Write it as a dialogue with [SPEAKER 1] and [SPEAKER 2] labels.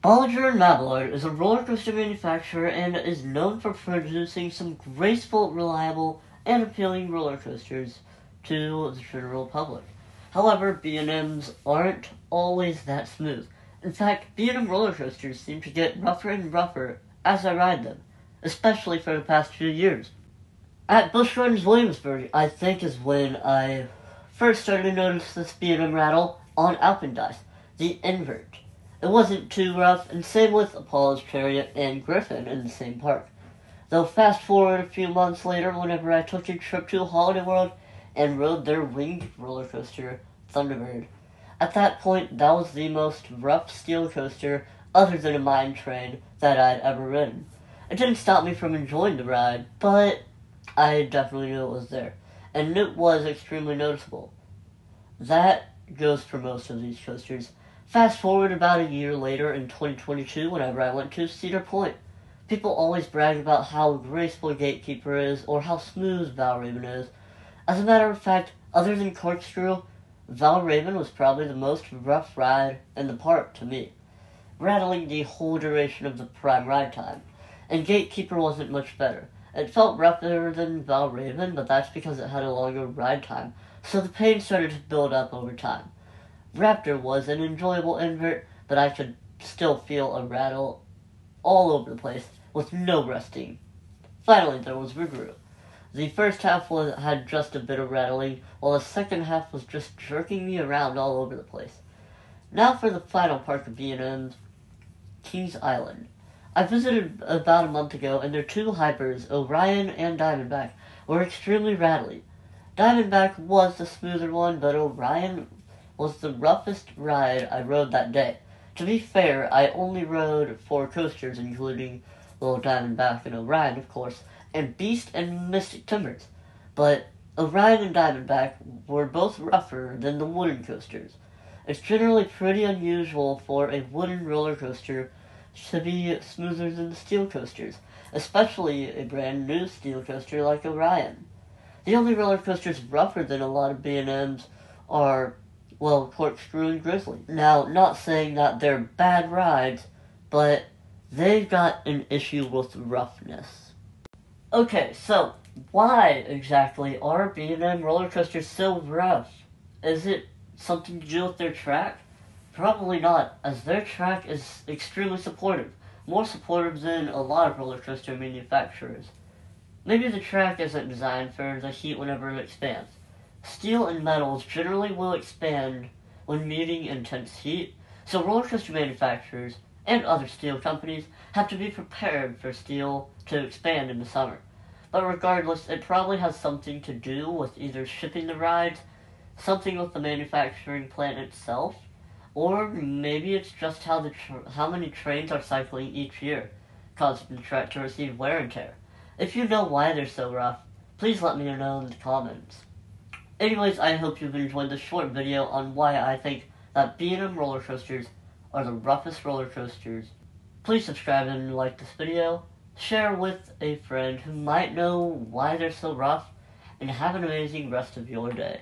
[SPEAKER 1] Bolliger and Maillard is a roller coaster manufacturer and is known for producing some graceful, reliable, and appealing roller coasters to the general public. However, B&Ms aren't always that smooth. In fact, B&M roller coasters seem to get rougher and rougher as I ride them, especially for the past few years. At Busch Gardens, Williamsburg, I think is when I first started to notice this B&M rattle on Alpendice, the invert. It wasn't too rough, and same with Apollo's Chariot and Griffin in the same park. Though fast forward a few months later, whenever I took a trip to Holiday World and rode their winged roller coaster, Thunderbird. At that point, that was the most rough steel coaster, other than a mine train, that I'd ever ridden. It didn't stop me from enjoying the ride, but I definitely knew it was there, and it was extremely noticeable. That goes for most of these coasters. Fast forward about a year later in 2022, whenever I went to Cedar Point. People always brag about how graceful Gatekeeper is, or how smooth Valraven is. As a matter of fact, other than Corkscrew, Valraven was probably the most rough ride in the park to me, rattling the whole duration of the prime ride time. And Gatekeeper wasn't much better. It felt rougher than Valraven, but that's because it had a longer ride time, so the pain started to build up over time. Raptor was an enjoyable invert, but I could still feel a rattle all over the place, with no resting. Finally, there was Rougarou. The first half had just a bit of rattling, while the second half was just jerking me around all over the place. Now for the final park of B&M's, Kings Island. I visited about a month ago, and their two hypers, Orion and Diamondback, were extremely rattly. Diamondback was the smoother one, but Orion was the roughest ride I rode that day. To be fair, I only rode 4 coasters, including Little Diamondback and Orion, of course, and Beast and Mystic Timbers. But Orion and Diamondback were both rougher than the wooden coasters. It's generally pretty unusual for a wooden roller coaster to be smoother than the steel coasters, especially a brand new steel coaster like Orion. The only roller coasters rougher than a lot of B&Ms are, well, Corkscrew and Grizzly. Now, not saying that they're bad rides, but they've got an issue with roughness. Okay, so why exactly are B&M roller coasters so rough? Is it something to do with their track? Probably not, as their track is extremely supportive, more supportive than a lot of roller coaster manufacturers. Maybe the track isn't designed for the heat whenever it expands. Steel and metals generally will expand when meeting intense heat, so roller coaster manufacturers and other steel companies have to be prepared for steel to expand in the summer. But regardless, it probably has something to do with either shipping the rides, something with the manufacturing plant itself, or maybe it's just how many trains are cycling each year, causing the track to receive wear and tear. If you know why they're so rough, please let me know in the comments. Anyways, I hope you've enjoyed this short video on why I think that B&M roller coasters are the roughest roller coasters. Please subscribe and like this video, share with a friend who might know why they're so rough, and have an amazing rest of your day.